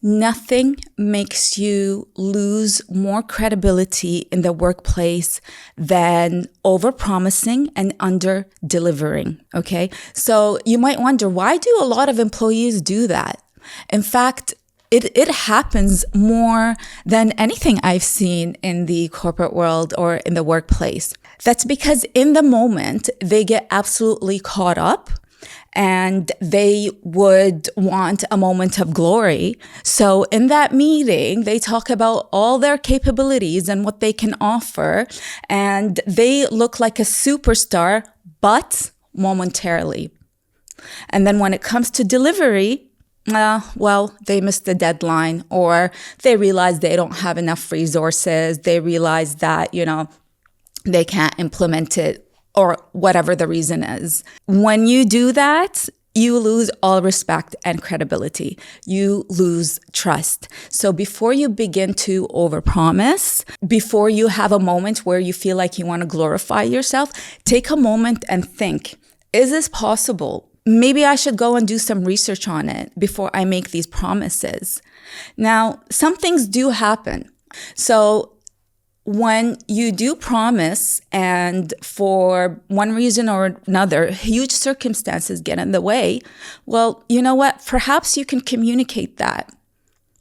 Nothing makes you lose more credibility in the workplace than over-promising and under-delivering, okay? So you might wonder, why do a lot of employees do that? In fact, it happens more than anything I've seen in the corporate world or in the workplace. That's because in the moment, they get absolutely caught up and they would want a moment of glory. So in that meeting, they talk about all their capabilities and what they can offer, and they look like a superstar, but momentarily. And then when it comes to delivery, well, they missed the deadline, or they realize they don't have enough resources. They realize that, they can't implement it, or whatever the reason is. When you do that, you lose all respect and credibility. You lose trust. So before you begin to overpromise, before you have a moment where you feel like you want to glorify yourself, take a moment and think, is this possible? Maybe I should go and do some research on it before I make these promises. Now, some things do happen. So when you do promise and for one reason or another, huge circumstances get in the way, well, you know what? Perhaps you can communicate that,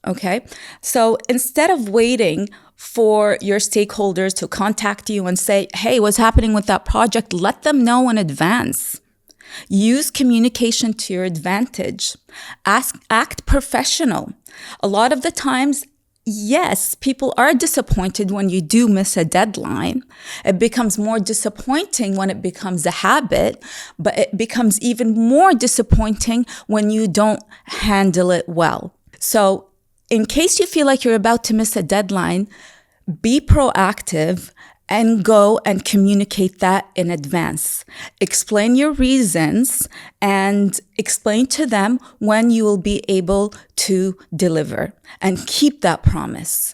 okay? So instead of waiting for your stakeholders to contact you and say, hey, what's happening with that project? Let them know in advance. Use communication to your advantage. Act professional. A lot of the times, yes, people are disappointed when you do miss a deadline. It becomes more disappointing when it becomes a habit, but it becomes even more disappointing when you don't handle it well. So in case you feel like you're about to miss a deadline, be proactive and go and communicate that in advance. Explain your reasons and explain to them when you will be able to deliver, and keep that promise.